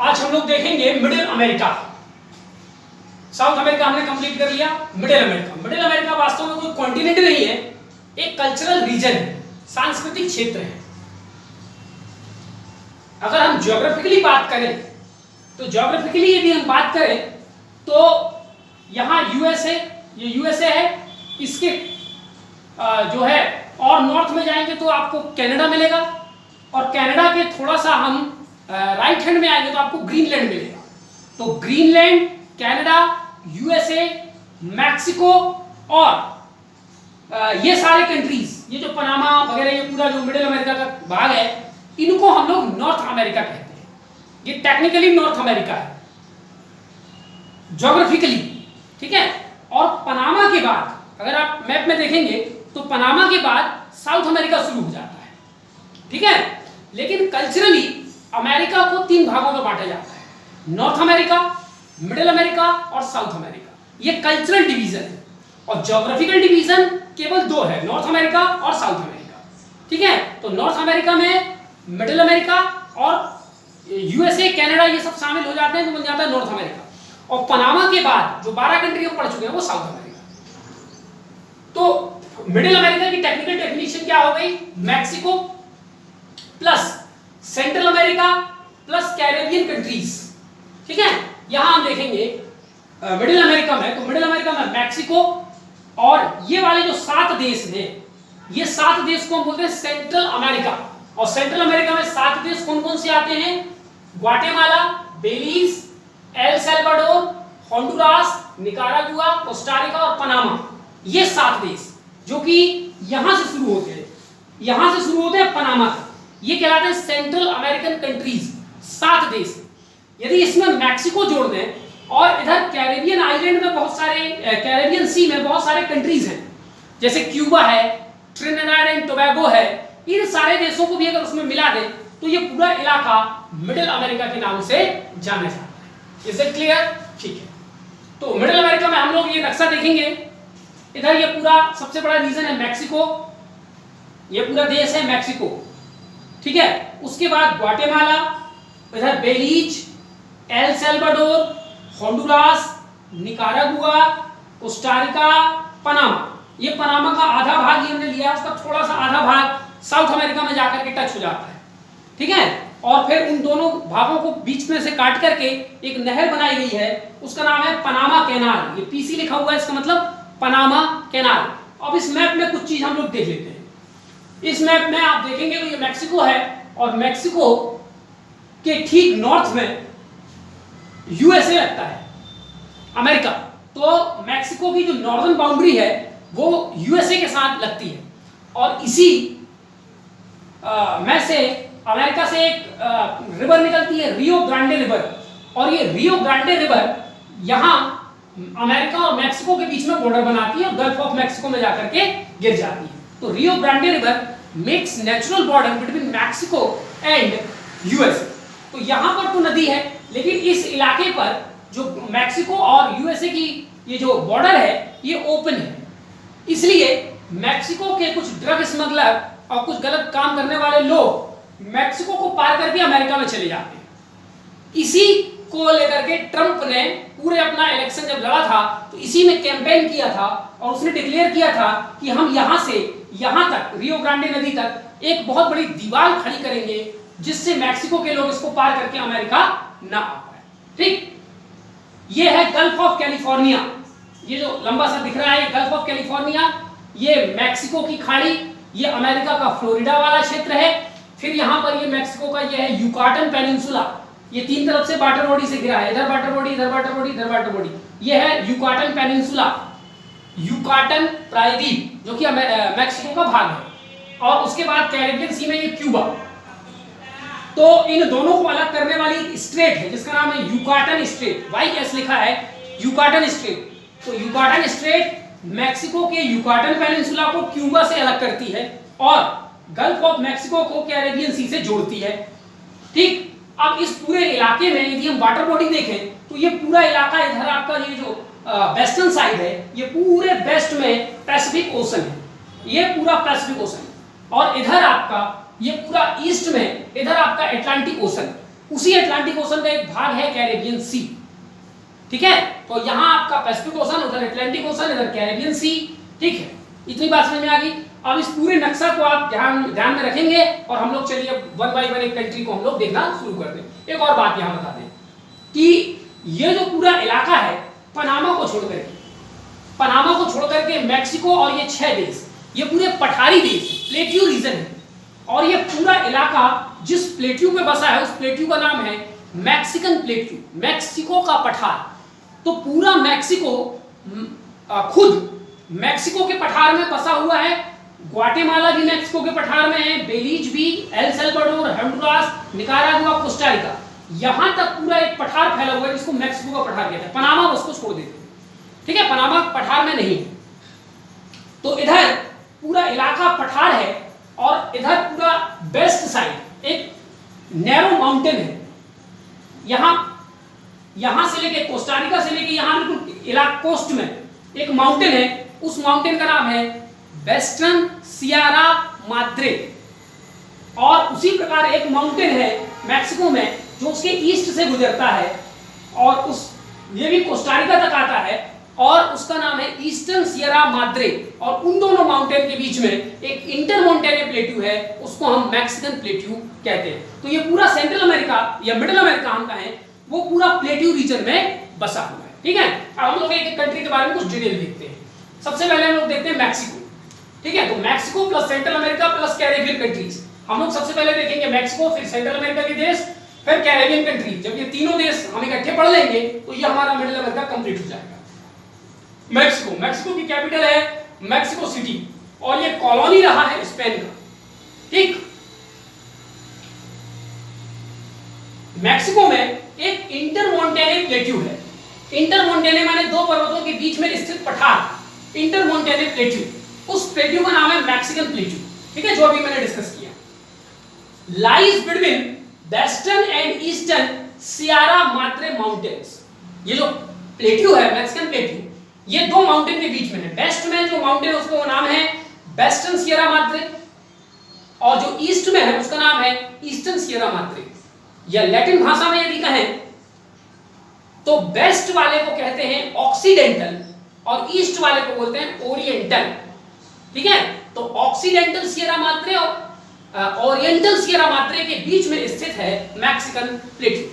आज हम लोग देखेंगे मिडिल अमेरिका। साउथ अमेरिका हमने कंप्लीट कर लिया। मिडिल अमेरिका वास्तव में कोई कॉन्टिनेंट नहीं है, एक कल्चरल रीजन है, सांस्कृतिक क्षेत्र है। अगर हम ज्योग्राफिकली बात करें तो ज्योग्राफिकली यदि हम बात करें तो यहां यूएसए, ये यूएसए है, इसके जो है और नॉर्थ में जाएंगे तो आपको कनाडा मिलेगा, और कनाडा के थोड़ा सा हम राइट हैंड में आएंगे तो आपको ग्रीनलैंड मिलेगा। तो ग्रीनलैंड, कनाडा, यूएसए, मैक्सिको और ये सारे कंट्रीज, ये जो पनामा वगैरह, ये पूरा जो मिडिल अमेरिका का भाग है, इनको हम लोग नॉर्थ अमेरिका कहते हैं। ये टेक्निकली नॉर्थ अमेरिका है ज्योग्राफिकली, ठीक है। और पनामा के बाद अगर आप मैप में देखेंगे तो पनामा के बाद साउथ अमेरिका शुरू हो जाता है, ठीक है। लेकिन कल्चरली अमेरिका को तीन भागों में बांटा जाता है, नॉर्थ अमेरिका, मिडिल अमेरिका और साउथ अमेरिका। ये कल्चरल डिवीजन है, और ज्योग्राफिकल डिवीजन केवल दो है, नॉर्थ अमेरिका और साउथ अमेरिका, ठीक है। तो नॉर्थ अमेरिका में मिडिल अमेरिका और यूएसए, कनाडा, ये सब शामिल हो जाते हैं तो बन जाता है नॉर्थ अमेरिका। और पनामा के बाद जो 12 कंट्री पढ़ चुके हैं वो साउथ अमेरिका। तो मिडिल अमेरिका की टेक्निकल डेफिनेशन क्या हो गई? Mexico plus central America plus Caribbean countries, ठीक है। यहां हम देखेंगे मिडिल अमेरिका में, तो मिडिल अमेरिका में मैक्सिको और ये वाले जो 7 देश हैं, ये 7 देश को हम बोलते हैं सेंट्रल अमेरिका। और सेंट्रल अमेरिका में 7 देश कौन कौन से आते हैं? Guatemala, Belize, El Salvador, Honduras, Nicaragua, Costa Rica और पनामा। ये 7 देश जो कि यहां से शुरू होते हैं, यहां से शुरू होते हैं पनामा तक, ये कहलाते हैं सेंट्रल अमेरिकन कंट्रीज, 7 देश। यदि इसमें मैक्सिको जोड़ दें और इधर कैरेबियन आइलैंड में बहुत सारे, कैरेबियन सी में बहुत सारे कंट्रीज हैं, जैसे क्यूबा है, ट्रिनिडाड एंड टोबैगो है, इन सारे देशों को भी अगर उसमें मिला दें तो ये पूरा इलाका मिडिल अमेरिका के नाम से जाना जाता है। Is it clear? ठीक है। तो मिडिल अमेरिका में हम लोग ये नक्शा देखेंगे, इधर ये पूरा सबसे बड़ा रीजन है मैक्सिको, ये पूरा देश है मैक्सिको, ठीक है। उसके बाद ग्वाटेमाला, इधर Belize, El Salvador, Honduras, Nicaragua, Costa Rica, Panama. ये पनामा का आधा भाग ये हमने लिया, उसका थोड़ा सा आधा भाग साउथ अमेरिका में जाकर के टच हो जाता है, ठीक है। और फिर उन दोनों भागों को बीच में से काट करके एक नहर बनाई गई है, उसका नाम है पनामा कैनाल। ये पीसी लिखा हुआ है, इसका मतलब पनामा कैनाल। अब इस मैप में कुछ चीज हम लोग देख लेते हैं। इस मैप में आप देखेंगे तो ये मैक्सिको है, और मैक्सिको के ठीक नॉर्थ में यूएसए लगता है, अमेरिका। तो मैक्सिको की जो नॉर्दर्न बाउंड्री है वो यूएसए के साथ लगती है, और इसी में से अमेरिका से एक रिवर निकलती है, रियो ग्रांडे रिवर, और ये रियो ग्रांडे रिवर यहां अमेरिका और मैक्सिको के बीच में बॉर्डर बनाती है और गल्फ ऑफ मैक्सिको में जाकर के गिर जाती है। तो Rio Grande river makes natural border between Mexico and USA. तो यहां पर तो नदी है, लेकिन इस इलाके पर जो मैक्सिको और यूएसए की ये जो बॉर्डर है ये ओपन है, इसलिए मैक्सिको के कुछ ड्रग स्मगलर और कुछ गलत काम करने वाले लोग मैक्सिको को पार करके अमेरिका में चले जाते हैं। इसी को लेकर के ट्रंप ने पूरे अपना इलेक्शन जब लड़ा था तो इसी में कैंपेन किया था, और उसने डिक्लेयर किया था कि हम यहां से यहां तक, रियो ग्रांडे नदी तक एक बहुत बड़ी दीवार खड़ी करेंगे जिससे मैक्सिको के लोग इसको पार करके अमेरिका ना आ पाए, ठीक। ये है गल्फ ऑफ कैलिफोर्निया, ये जो लंबा सा दिख रहा है गल्फ ऑफ कैलिफोर्निया, ये मैक्सिको की खाड़ी, ये अमेरिका का फ्लोरिडा वाला क्षेत्र है। फिर यहां पर ये मैक्सिको का ये है यूकाटन पेनिनसुला, ये 3 तरफ से वाटर बॉडी से घिरा है, इधर वाटर बॉडी, इधर वाटर बॉडी, इधर वाटर बॉडी। ये है यूकाटन पेनिनसुला, यूकाटन प्रायद्वीप, जो कि मैक्सिको का भाग है। और उसके बाद कैरेबियन सी में ये क्यूबा। तो इन दोनों को अलग करने वाली एक स्ट्रेट है जिसका नाम है यूकाटन स्ट्रेट, YS लिखा है, यूकाटन स्ट्रेट। तो यूकाटन स्ट्रेट मैक्सिको के यूकाटन पेनिनसुला को क्यूबा से अलग करती है और गल्फ ऑफ मैक्सिको को कैरेबियन सी से जोड़ती है, ठीक। अब इस पूरे इलाके में यदि हम वाटर बॉडी देखें तो ये पूरा इलाका, इधर आपका ये जो वेस्टर्न साइड है, ये पूरे वेस्ट में पैसिफिक ओशन है, ये पूरा पैसिफिक ओशन, और इधर आपका ये पूरा ईस्ट में, इधर आपका अटलांटिक ओशन, उसी अटलांटिक ओशन का एक भाग है कैरेबियन सी, ठीक है। तो यहाँ आपका पैसिफिक ओशन, उधर अटलांटिक ओशन, इधर कैरेबियन सी, ठीक है। इतनी बात समझ में आ गई। अब इस पूरे नक्शा को आप ध्यान में रखेंगे और हम लोग चलिए वन बाय वन एक कंट्री को हम लोग देखना शुरू कर दें। एक और बात यहाँ बता दें कि ये जो पूरा इलाका है पनामा को छोड़ करके, पनामा को छोड़ करके मैक्सिको और ये 6 देश, ये पूरे पठारी देश प्लेट्यू रीजन है। और ये पूरा इलाका जिस प्लेट्यू पे बसा है उस प्लेट्यू का नाम है मैक्सिकन प्लेट्यू, मैक्सिको का पठार। तो पूरा मैक्सिको खुद मैक्सिको के पठार में बसा हुआ है। ग्वाटेमाला भी मैक्सिको के पठार में है, बेलीज भी, L Salvador, Honduras, Nicaragua, Costa Rica, यहां तक पूरा एक पठार फैला हुआ है जिसको मैक्सिको का पठार कहते हैं। पनामा उसको छोड़ देते हैं, ठीक है, पनामा पठार में नहीं। तो इधर पूरा इलाका पठार है और इधर पूरा वेस्ट साइड एक नैरो माउंटेन है। यहां से लेके कोस्टा रिका से लेके यहां बिल्कुल इलाका कोस्ट में एक माउंटेन है, उस माउंटेन का नाम है वेस्टर्न सियरा माद्रे। और उसी प्रकार एक माउंटेन है मैक्सिको में जो उसके ईस्ट से गुजरता है और उस ये भी कोस्टा रिका तक आता है और उसका नाम है ईस्टर्न सियरा माद्रे। और उन दोनों माउंटेन के बीच में एक इंटरमॉन्टेने प्लेट्यू है, उसको हम मैक्सिकन प्लेट्यू कहते हैं। तो ये पूरा सेंट्रल अमेरिका या मिडिल अमेरिका हम कहें वो पूरा प्लेट्यू रीजन में बसा हुआ है, ठीक है। अब हम लोग एक कंट्री के बारे में कुछ डिटेल देखते हैं। सबसे पहले हम लोग देखते हैं मैक्सिको, ठीक है। तो Mexico plus central America plus Caribbean countries, हम लोग सबसे पहले देखेंगे मैक्सिको, फिर सेंट्रल अमेरिका के देश, फिर कैरेबियन कंट्री। जब ये तीनों देश हम इकट्ठे पढ़ लेंगे तो ये हमारा मिडिल अमेरिका कंप्लीट हो जाएगा। मैक्सिको, मैक्सिको की कैपिटल है मैक्सिको सिटी और ये कॉलोनी रहा है स्पेन का, ठीक। मैक्सिको में एक इंटरमॉन्टेने प्लेट्यू है। इंटरमॉन्टेने माने दो पर्वतों के बीच में स्थित पठार, इंटरमॉन्टेने प्लेट्यू, उस प्लेट्यू का नाम है मैक्सिकन प्लेट्यू, ठीक है, जो अभी मैंने डिस्कस किया। Lies between western and eastern Sierra Madre mountains. ये जो प्लेट्यू है मैक्सिकन प्लेट्यू, ये दो माउंटेन के बीच में है। वेस्ट में जो माउंटेन उसका नाम है वेस्टर्न सियरा माद्रे और जो ईस्ट में है उसका नाम है ईस्टर्न सियरा माद्रे। या लैटिन भाषा में यदि कहें तो वेस्ट वाले को कहते हैं ऑक्सीडेंटल और ईस्ट वाले को बोलते हैं ओरिएंटल, ठीक है। तो ऑक्सीडेंटल सियरा माद्रे और ओरिएंटल सियरा माद्रे के बीच में स्थित है Mexican plateau.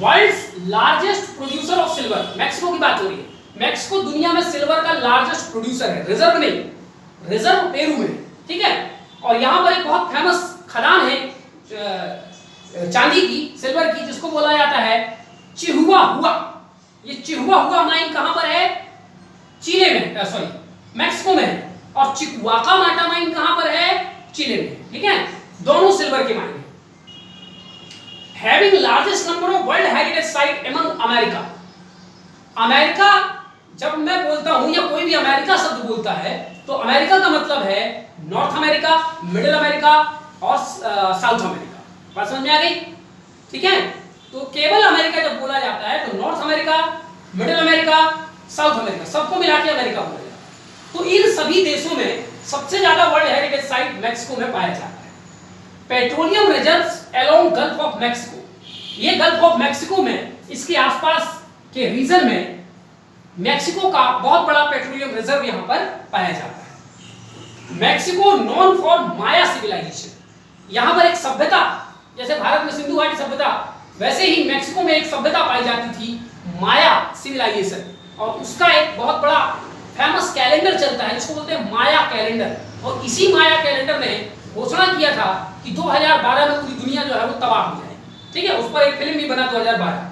World's largest producer of silver, Mexico की बात हो रही है। मैक्सिको दुनिया में सिल्वर का लार्जेस्ट प्रोड्यूसर है, रिजर्व नहीं, रिजर्व पेरू में, ठीक है। और यहां पर एक बहुत फेमस खदान है चांदी की, सिल्वर की, जिसको बोला जाता है चिहुआहुआ। ये चिहुआहुआ माइन कहां पर है? चिले में, सॉरी मैक्सिको में है। और चिकुआकामाटा माइन कहां पर है? चिले में, ठीक है। दोनों सिल्वर के माइन है। Having largest number of world heritage site among America. America जब मैं बोलता हूं या कोई भी अमेरिका शब्द बोलता है तो अमेरिका का मतलब है नॉर्थ अमेरिका, मिडिल अमेरिका और साउथ अमेरिका। बात समझ में आ गई, ठीक है। तो केवल अमेरिका जब बोला जाता है तो north America, middle America, south America, सबको मिला के अमेरिका बोला जाता है। तो इन सभी देशों में सबसे ज्यादा वर्ल्ड हेरिटेज साइट मैक्सिको में पाया जाता है। Petroleum reserves along gulf of Mexico, ये गल्फ ऑफ मैक्सिको में इसके आसपास के रीजन में मैक्सिको का बहुत बड़ा पेट्रोलियम रिजर्व यहां पर पाया जाता है। Mexico known for Maya civilisation, यहां पर एक सभ्यता, जैसे भारत में सिंधु घाटी सभ्यता, वैसे ही मैक्सिको में एक सभ्यता पाई जाती थी माया सिविलाइजेशन। और उसका एक बहुत बड़ा फेमस कैलेंडर चलता है जिसको बोलते हैं माया कैलेंडर। और इसी माया कैलेंडर ने घोषणा किया था कि 2012 में पूरी दुनिया जो है वो तबाह हो जाए, ठीक है। उस पर एक फिल्म भी बना 2012,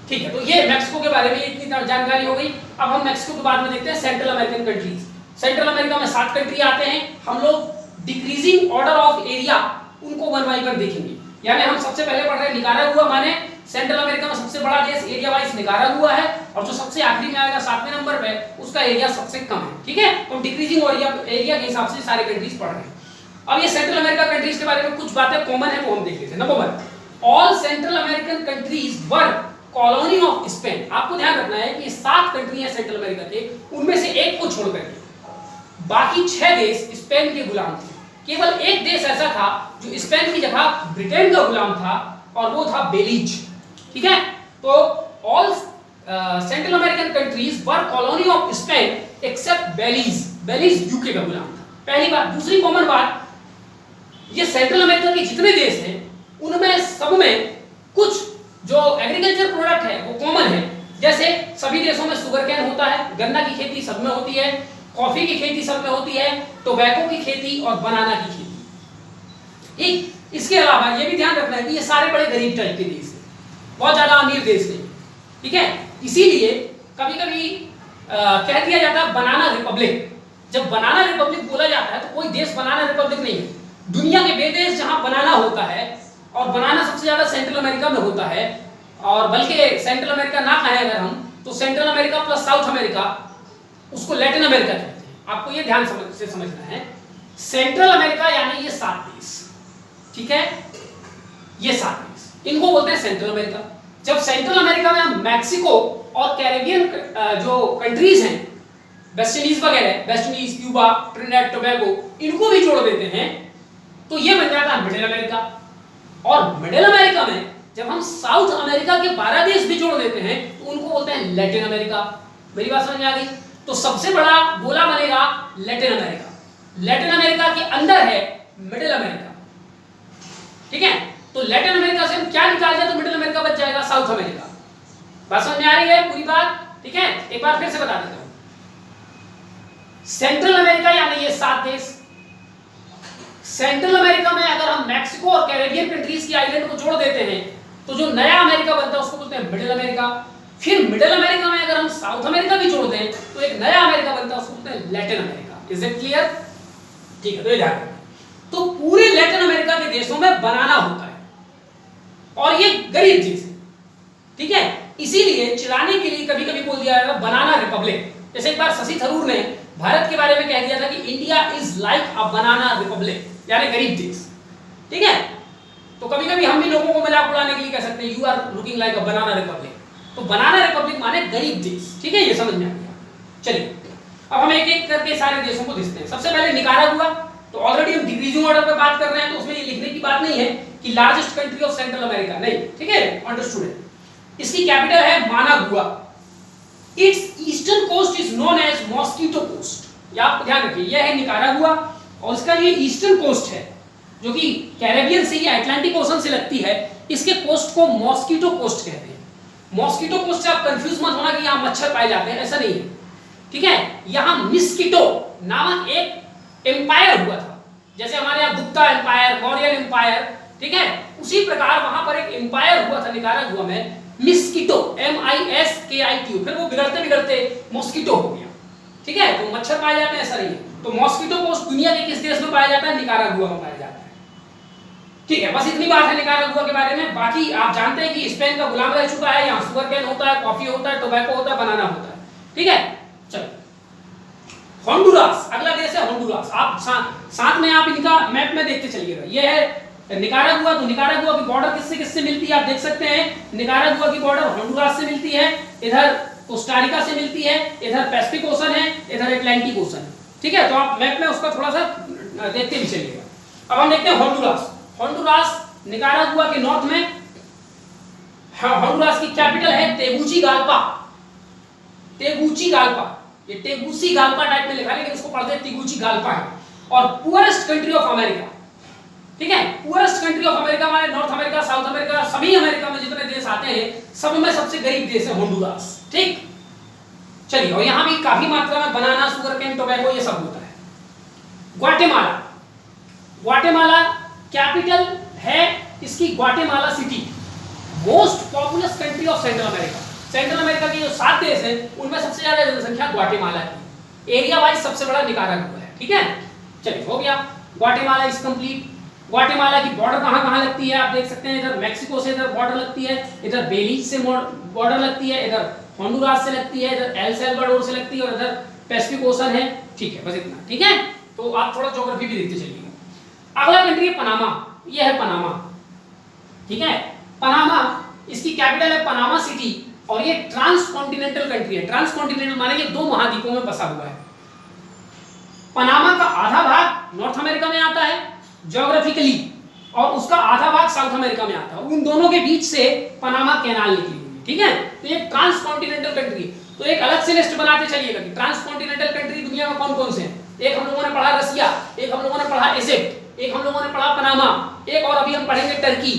ठीक है। तो ये मैक्सिको के बारे में इतनी जानकारी हो गई। अब हम मैक्सिको के बाद में देखते हैं central American countries. Central America में 7 कंट्री आते हैं। हम लोग डिक्रीजिंग ऑर्डर ऑफ एरिया उनको वन बाय वन देखेंगे। यानी हम सबसे पहले पढ़ रहे हैं निकारागुआ, माने सेंट्रल अमेरिका में सबसे बड़ा देश एरिया वाइज निकारागुआ है और जो सबसे आखिरी में आएगा 7वें नंबर पे उसका एरिया सबसे कम है, ठीक है। तो डिक्रीजिंग एरिया के हिसाब से सारे कंट्रीज पढ़ रहे हैं। अब ये सेंट्रल अमेरिका कंट्रीज के बारे में कुछ बातें कॉमन है वो हम देख लेते हैं। Number 1, all Central American countries were colony of Spain. आपको ध्यान रखना है कि 7 कंट्री है सेंट्रल अमेरिका के, उनमें से एक को छोड़ करके बाकी 6 देश स्पेन के गुलाम थे, केवल एक देश ऐसा था जो स्पेन की जगह ब्रिटेन का गुलाम था, और वो था बेलीज। ठीक है, तो all Central American countries were colony of Spain except Belize. Belize UK का गुलाम था, पहली बात। दूसरी कॉमन बात, ये सेंट्रल अमेरिका के जितने देश हैं उनमें सब में कुछ जो एग्रीकल्चर प्रोडक्ट है वो कॉमन है। जैसे सभी देशों में शुगर कैन होता है, गन्ना की खेती सब में होती है, कॉफी की खेती सब में होती है, टोबैको की खेती और बनाना की खेती। ठीक, इसके अलावा ये भी ध्यान रखना है कि ये सारे बड़े गरीब टाइप के देश हैं, बहुत ज्यादा अमीर देश नहीं। ठीक है, इसीलिए कभी कभी कह दिया जाता है बनाना रिपब्लिक। जब बनाना रिपब्लिक बोला जाता है तो कोई देश बनाना रिपब्लिक नहीं है। दुनिया के वे देश जहां बनाना होता है, और बनाना सबसे ज्यादा सेंट्रल अमेरिका में होता है, और बल्कि सेंट्रल अमेरिका ना कहें अगर हम, तो central America plus south America, उसको लैटिन अमेरिका कहते हैं। आपको ये ध्यान से समझना है, सेंट्रल अमेरिका यानी ये 7 देश, ठीक है, ये 7 देश, इनको बोलते हैं सेंट्रल अमेरिका। जब सेंट्रल अमेरिका में हम मैक्सिको और कैरेबियन जो कंट्रीज हैं, वेस्ट इंडीज वगैरह, West Indies, Cuba, Trinidad Tobago, इनको भी जोड़ देते हैं तो ये बन जाता है मिडिल अमेरिका। और मिडिल अमेरिका में जब हम साउथ अमेरिका के 12 देश भी जोड़ देते हैं तो उनको बोलते हैं लैटिन अमेरिका। मेरी बात समझ में आ गई? तो सबसे बड़ा गोला बनेगा लैटिन अमेरिका। लैटिन अमेरिका के अंदर है मिडिल अमेरिका। ठीक है, तो लैटिन अमेरिका से हम क्या निकाल दें तो मिडिल अमेरिका बच जाएगा साउथ अमेरिका। बात समझ में आ रही है पूरी बात? ठीक है, एक बार फिर से बता देता हूं। सेंट्रल अमेरिका यानी ये 7 देश। सेंट्रल अमेरिका में अगर हम मैक्सिको और कैरेबियन कंट्रीज की आइलैंड को जोड़ देते हैं तो जो नया अमेरिका बनता है उसको बोलते हैं मिडिल अमेरिका। फिर मिडिल अमेरिका में अगर हम साउथ अमेरिका भी जोड़ दें तो एक नया अमेरिका बनता है, उसको बोलते हैं Latin America. Is it clear? ठीक है, तो ये ध्यान रखना। तो पूरे लैटिन अमेरिका के देशों में बनाना होता है और ये गरीब देश है। ठीक है, इसीलिए चिढ़ाने के लिए कभी कभी बोल दिया जाता है बनाना रिपब्लिक। जैसे एक बार शशि थरूर ने भारत के बारे में कह दिया था कि India is like a banana Republic, यानी गरीब देश। ठीक है, तो कभी कभी हम भी लोगों को मजाक उड़ाने के लिए कह सकते हैं you are looking like a banana republic. तो बनाना रिपब्लिक माने गरीब देश। ठीक है, ये समझ में आ गया। चलिए अब हम एक एक करके सारे देशों को देखते हैं। सबसे पहले निकारागुआ। तो ऑलरेडी हम डिक्रीजिंग ऑर्डर पे बात कर रहे हैं तो उसमें ये लिखने की बात नहीं है कि largest country of Central America, नहीं। ठीक है, अंडरस्टूड है। इसकी कैपिटल है Managua. Its eastern coast is known as Mosquito Coast. ये आप ध्यान रखिए, यह है निकारागुआ और इसका ये ईस्टर्न कोस्ट है जो कि कैरेबियन से या अटलांटिक ओशन से लगती है। इसके कोस्ट को मॉस्किटो कोस्ट कहते हैं। मॉस्किटो कोस्ट से आप कंफ्यूज मत होना कि यहाँ मच्छर पाए जाते हैं, ऐसा नहीं है। ठीक है, यहाँ मिस्किटो नामक एक एम्पायर हुआ था। जैसे हमारे यहाँ गुप्ता एम्पायर, मौर्यन एम्पायर, ठीक है, उसी प्रकार वहां पर एक एम्पायर हुआ था निकारागुआ में, मिस्किटो, MISKITO। फिर वो बिगड़ते बिगड़ते मॉस्किटो हो गया। ठीक है, तो मच्छर पाए जाते हैं, ऐसा नहीं है। तो मॉस्किटो कोस्ट दुनिया के किस देश में पाया जाता है? निकारागुआ में पाया जाता है। ठीक है, बस इतनी बात है निकारागुआ के बारे में। बाकी आप जानते हैं कि स्पेन का गुलाम रह चुका है। यहाँ शुगर कैन होता है, कॉफी होता है, टोबैको होता है, बनाना होता है। ठीक है, चलो होंडुरास अगला देश है। होंडुरास आप साथ में आप इनका मैप में देखते चलिएगा। ये है निकारागुआ। तो निकारागुआ की बॉर्डर किससे किससे मिलती है आप देख सकते हैं। निकारागुआ की बॉर्डर होंडुरास से मिलती है, इधर कोस्टारिका से मिलती है, इधर पैसिफिक ओशन है, इधर अटलांटिक ओशन है। ठीक है, तो आप मैप में उसका थोड़ा सा देखते भी चलिएगा। अब हम देखते हैं होंडुरास। होंडुरास निकारागुआ के नॉर्थ में। होंडुरास की कैपिटल है तेगुचिगाल्पा। तेगुचिगाल्पा, ये टेगुसिगाल्पा टाइप में लिखा है लेकिन उसको पढ़ते हैं तेगुचिगाल्पा है। और पुअरेस्ट कंट्री ऑफ अमेरिका। ठीक है, पुअरेस्ट कंट्री ऑफ अमेरिका माने नॉर्थ अमेरिका, साउथ अमेरिका, सभी अमेरिका में जितने देश आते हैं सब में सबसे गरीब देश है होंडुरास। ठीक, चलिए, और यहां भी काफी मात्रा में बनाना, शुगर कैन, टोबैको ये सब होता है। ग्वाटेमाला। ग्वाटेमाला कैपिटल है इसकी Guatemala city. Most populous country of Central America. Central America के जो 7 देश हैं उनमें सबसे ज्यादा जनसंख्या ग्वाटेमाला की। एरिया वाइज सबसे बड़ा निकारागुआ है। ठीक है, चलिए हो गया। Guatemala is complete. ग्वाटेमाला की बॉर्डर कहां-कहां लगती है आप देख सकते हैं। इधर मैक्सिको से इधर बॉर्डर लगती है, इधर बेलीज से बॉर्डर लगती है, इधर होंडुरास से लगती है, इधर एल सल्वाडोर से लगती है और इधर पैसिफिक ओशन है। ठीक है, बस इतना। ठीक है, तो आप थोड़ा ज्योग्राफी भी देखते चलिएगा। अगला कंट्री है पनामा। ये है पनामा। ठीक है, पनामा, इसकी कैपिटल है पनामा सिटी और ये ट्रांसकॉन्टिनेंटल कंट्री है। ट्रांसकॉन्टिनेंटल माने ये 2 महाद्वीपों में बसा हुआ है। पनामा का आधा भाग नॉर्थ अमेरिका में आता है ज्योग्राफिकली, और उसका आधा भाग साउथ अमेरिका में आता है। उन दोनों के बीच से पनामा कैनाल निकली हुई है, ठीक है। तो ये ट्रांसकॉन्टिनेंटल कंट्री, तो एक अलग से लिस्ट बनाते चलिएगा कि ट्रांसकॉन्टिनेंटल कंट्री दुनिया में कौन कौन से हैं। एक हम लोगों ने पढ़ा रसिया, एक हम लोगों ने पढ़ा इजिप्ट, एक हम लोगों ने पढ़ा पनामा, एक और अभी हम पढ़ेंगे टर्की,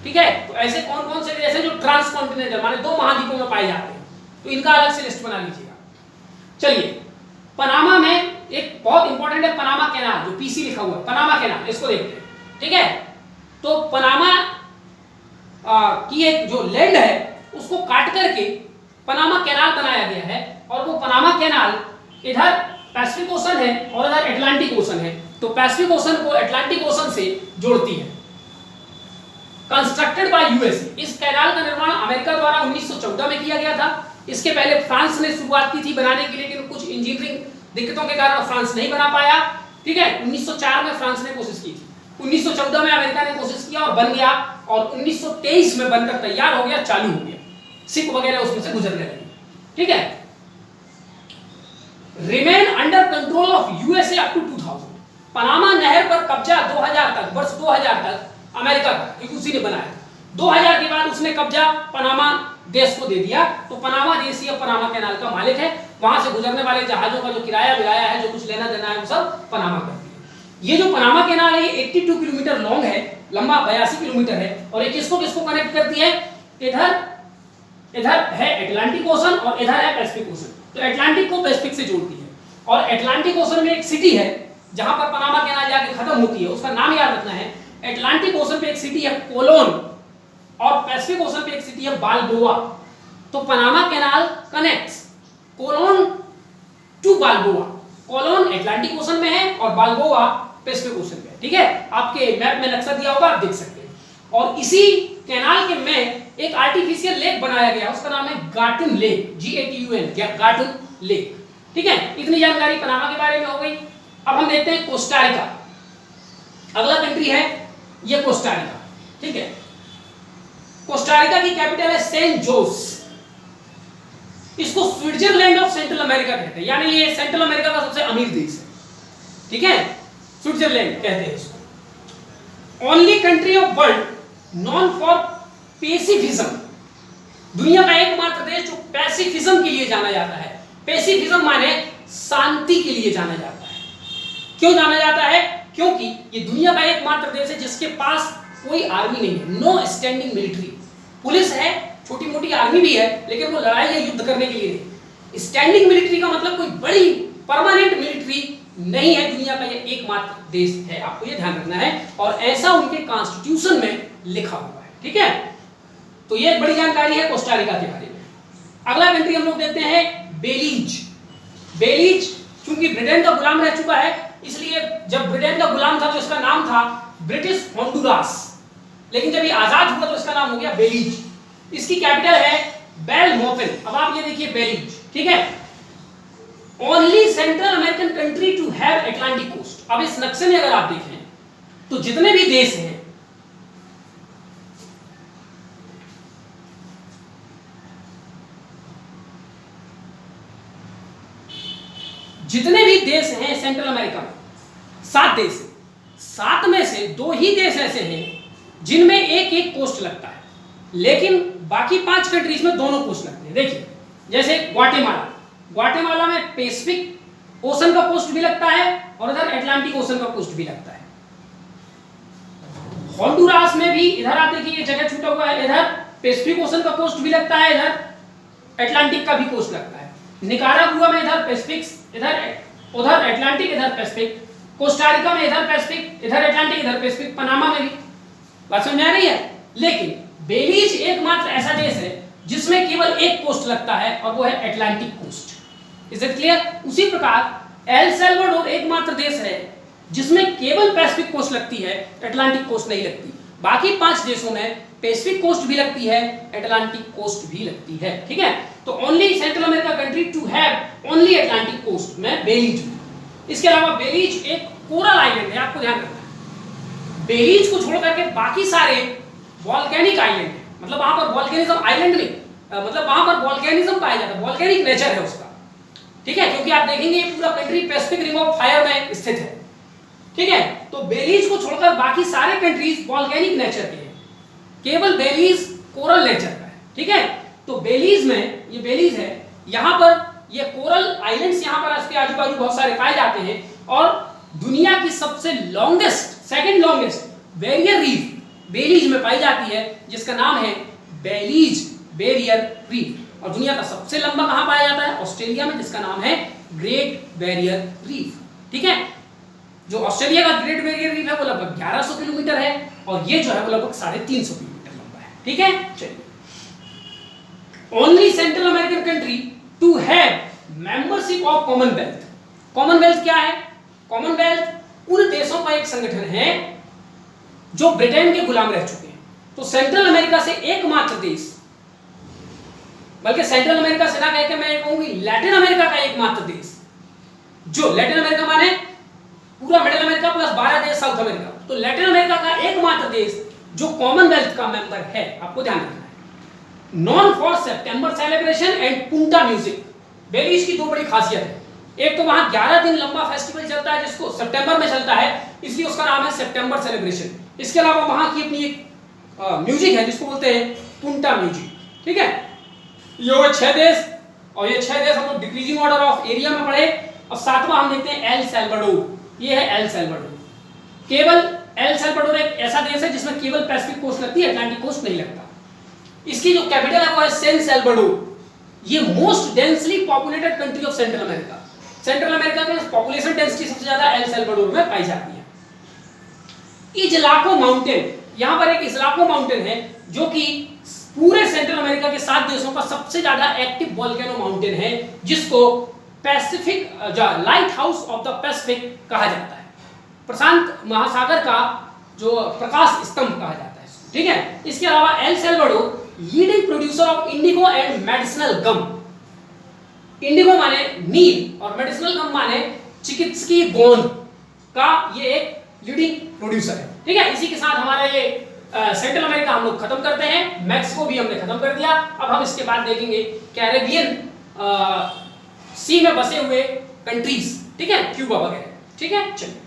ठीक है। तो ऐसे कौन कौन से देश हैं जो ट्रांसकॉन्टिनेंटल माने दो महाद्वीपों में पाए जाते हैं, तो इनका अलग से लिस्ट बना लीजिएगा। चलिए, पनामा में एक बहुत इंपॉर्टेंट है पनामा कैनाल, जो पीसी लिखा हुआ है, पनामा कैनाल, इसको देखते हैं, ठीक है। तो पनामा की एक जो लैंड है उसको काट करके पनामा कैनाल बनाया गया है, और वो पनामा कैनाल इधर पैसिफिक ओशन है और इधर अटलांटिक ओशन है, तो पैसिफिक ओशन को अटलांटिक ओशन से जोड़ती है। कंस्ट्रक्टेड बाय यूएसए, इस कैनाल का निर्माण अमेरिका द्वारा 1914 में किया गया था। इसके पहले फ्रांस ने शुरुआत की थी बनाने के लिए, लेकिन कुछ इंजीनियरिंग दिक्कतों के कारण फ्रांस नहीं बना पाया, ठीक है। 1904 में फ्रांस ने कोशिश की थी, 1914 में अमेरिका ने कोशिश किया और बन गया, और 1923 में बनकर तैयार हो गया, चालू हो गया, सिख वगैरह उसमें से गुजरने लगे, ठीक है। Remain under control of USA up to 2000, Panama नहर पर कब्जा 2000 तक, वर्ष 2000 तक अमेरिका का, क्योंकि उसी ने बनाया। 2000 के बाद उसने कब्जा पनामा देश को दे दिया, तो पनामा देश ही अब पनामा कैनाल का मालिक है। वहां से गुजरने वाले जहाजों का जो किराया विराया है, जो कुछ लेना देना है, वो सब पनामा करती है। ये जो पनामा कैनाल है, ये 82 किलोमीटर लॉन्ग है, लंबा 82 किलोमीटर है, और ये किसको किसको कनेक्ट करती है, इधर है अटलांटिक ओशन और इधर है पैसिफिक ओशन। तो अटलांटिक को पैसिफिक से जोड़ती है, और अटलांटिक ओशन में एक सिटी है जहां पर पनामा कैनाल जाके खत्म होती है, उसका नाम याद रखना है। अटलांटिक ओशन पे एक सिटी है कोलोन, और पैसिफिक ओशन पे एक सिटी है बाल्बोआ। तो Panama canal connects Colon to Balboa. Colon Atlantic Ocean में है और बाल्बोआ पैसिफिक ओशन में, ठीक है। आपके मैप में नक्शा दिया होगा, आप देख सकते हैं। और इसी कैनाल के में एक आर्टिफिशियल लेक बनाया गया, उसका नाम है गाटुन लेक, GATUN, गाटुन लेक, ठीक है। इतनी जानकारी पनामा के बारे में हो गई। अब हम देखते हैं कोस्टारिका, अगला कंट्री है ये कोस्टारिका, ठीक है। कोस्टारिका की कैपिटल है सेंट जोस। इसको स्विट्जरलैंड ऑफ सेंट्रल अमेरिका कहते हैं, यानी ये सेंट्रल अमेरिका का सबसे अमीर देश है, ठीक है। स्विट्जरलैंड कहते हैं इसको। Only country of world known for pacifism, दुनिया का एकमात्र देश जो पैसिफिज्म के लिए जाना जाता है। पैसिफिज्म माने शांति के लिए जाना जाता है। क्यों जाना जाता है? क्योंकि ये दुनिया का एकमात्र देश है जिसके पास कोई आर्मी नहीं है, नो स्टैंडिंग मिलिट्री। पुलिस है, छोटी मोटी आर्मी भी है, लेकिन वो लड़ाई या युद्ध करने के लिए नहीं। स्टैंडिंग मिलिट्री का मतलब कोई बड़ी परमानेंट मिलिट्री नहीं है, दुनिया का ये एकमात्र देश है, आपको ये ध्यान रखना है। और ऐसा उनके कॉन्स्टिट्यूशन में लिखा हुआ है, ठीक है। तो ये एक बड़ी जानकारी है कोस्टारिका के बारे में। अगला कंट्री हम लोग देखते हैं बेलीज। बेलीज चूंकि ब्रिटेन का गुलाम रह चुका है, इसलिए जब ब्रिटेन का गुलाम था तो इसका नाम था ब्रिटिश होंडुरास, लेकिन जब ये आजाद हुआ तो इसका नाम हो गया बेलीज। इसकी कैपिटल है बेलमोपिन। अब आप ये देखिए बेलीज, ठीक है। Only Central American country to have Atlantic coast. अब इस नक्शे में अगर आप देखें तो जितने भी देश हैं, जितने भी देश हैं सेंट्रल अमेरिका में, 7 देश हैं, 7 में से 2 ही देश ऐसे हैं जिनमें एक एक कोस्ट लगता है, लेकिन बाकी 5 कंट्रीज में दोनों कोस्ट लगते हैं। देखिए जैसे ग्वाटेमाला, ग्वाटेमाला में पैसिफिक ओशन का कोस्ट भी लगता है और इधर अटलांटिक ओशन का कोस्ट भी लगता है। होंडुरास में भी इधर आप देखिए ये जगह छूटा हुआ है, इधर पैसिफिक ओशन का कोस्ट भी लगता है, इधर अटलांटिक का भी कोस्ट लगता है। निकारागुआ में इधर पैसिफिक, इधर उधर अटलांटिक, इधर पैसिफिक। कोस्टारिका में इधर पैसिफिक, इधर अटलांटिक, इधर पैसिफिक। पनामा में भी। बात समझ आ रही है? लेकिन बेलीज एकमात्र ऐसा देश है जिसमें केवल एक कोस्ट लगता है और वो है Atlantic coast. Is it clear? उसी प्रकार एल सल्वाडोर एकमात्र देश है जिसमें केवल पैसिफिक कोस्ट लगती है, अटलांटिक कोस्ट नहीं लगती। बाकी 5 देशों में पैसिफिक कोस्ट भी लगती है, अटलांटिक कोस्ट भी लगती है, ठीक है। तो only Central America country to have only Atlantic coast में बेलीज। इसके अलावा बेलीज एक कोरल आइलैंड है, आपको ध्यान रखना है। बेलीज को छोड़ करके बाकी सारे वॉल्केनिक आइलैंड है, मतलब वहां पर वॉल्केनिज्म आइलैंड नहीं, मतलब वहां पर वॉल्केनिज्म पाया जाता है, वॉल्केनिक नेचर है उसका, ठीक है। क्योंकि आप देखेंगे ये पूरा country Pacific ring of fire में स्थित है, ठीक है। तो बेलीज को छोड़कर बाकी सारे कंट्रीज वॉल्केनिक नेचर के हैं, केवल बेलीज कोरल नेचर का है, ठीक है। तो बेलीज में, ये बेलीज है, यहां पर ये कोरल आइलैंड्स यहां पर इसके आजू बाजू बहुत सारे पाए जाते हैं, और दुनिया की सबसे longest, second longest barrier reef Belize में पाई जाती है, जिसका नाम है बेलीज बैरियर रीफ। और दुनिया का सबसे लंबा कहां पाया जाता है? ऑस्ट्रेलिया में, जिसका नाम है ग्रेट बैरियर रीफ, ठीक है। जो ऑस्ट्रेलिया का ग्रेट बैरियर रीफ है वो लगभग 1100 किलोमीटर है, और ये जो है वो लगभग 350 किलोमीटर लंबा है, ठीक है। चलिए, only Central American country to have membership of Commonwealth. Commonwealth क्या है? कॉमनवेल्थ उन देशों का एक संगठन है जो ब्रिटेन के गुलाम रह चुके हैं। तो सेंट्रल अमेरिका से एकमात्र देश, बल्कि सेंट्रल अमेरिका से ना कहकर मैं कहूंगी लैटिन अमेरिका का एकमात्र देश, जो लैटिन अमेरिका माने पूरा मिडिल अमेरिका प्लस 12 देश साउथ अमेरिका, तो लैटिन अमेरिका का एकमात्र देश जो कॉमनवेल्थ का मेंबर है, आपको ध्यान रखना है। नॉन फॉर सितंबर celebration and Punta music. Belize की दो बड़ी खासियत है, एक तो वहां 11 दिन लंबा फेस्टिवल चलता है जिसको सितंबर में चलता है, इसलिए उसका नाम है सितंबर सेलिब्रेशन। इसके अलावा वहां की अपनी एक म्यूजिक है जिसको बोलते हैं पुंटा म्यूजिक, ठीक है। ये हो 6 देश, और ये 6 देश हम लोग डिक्रीजिंग ऑर्डर ऑफ एरिया में पढ़े। और सातवां हम देखते हैं एल सैल्वाडोर। ये है एल सैल्वाडोर। केवल एल सैल्वाडोर एक ऐसा देश है जिसमें केवल पैसिफिक कोस्ट लगती है, अटलांटिक कोस्ट नहीं लगता। इसकी जो कैपिटल है वो है सैन सैल्वाडोर। ये most densely populated country of Central America. Central America के पॉपुलेशन डेंसिटी सबसे ज्यादा एल सैल्वाडोर में पाई जाती है। इजलाको माउंटेन, यहां पर एक इजलाको माउंटेन है जो कि पूरे सेंट्रल अमेरिका के 7 देशों का सबसे ज्यादा एक्टिव वोल्केनो माउंटेन है, जिसको Pacific light house of the Pacific कहा जाता है। प्रशांत महासागर का जो प्रकाश स्तंभ कहा जाता है, ठीक है। इसके अलावा El Salvador leading producer of indigo and medicinal gum. Indigo माने नील और मेडिसिनल गम माने चिकित्सकीय गोंद का ये एक लीडिंग प्रोड्यूसर है, ठीक है। इसी के साथ हमारा ये सेंट्रल अमेरिका हम लोग खत्म करते हैं। मैक्सिको भी हमने खत्म कर दिया। अब हम इसके बाद देखेंगे कैरेबियन सी में बसे हुए कंट्रीज, ठीक है, क्यूबा वगैरह, ठीक है। चलिए,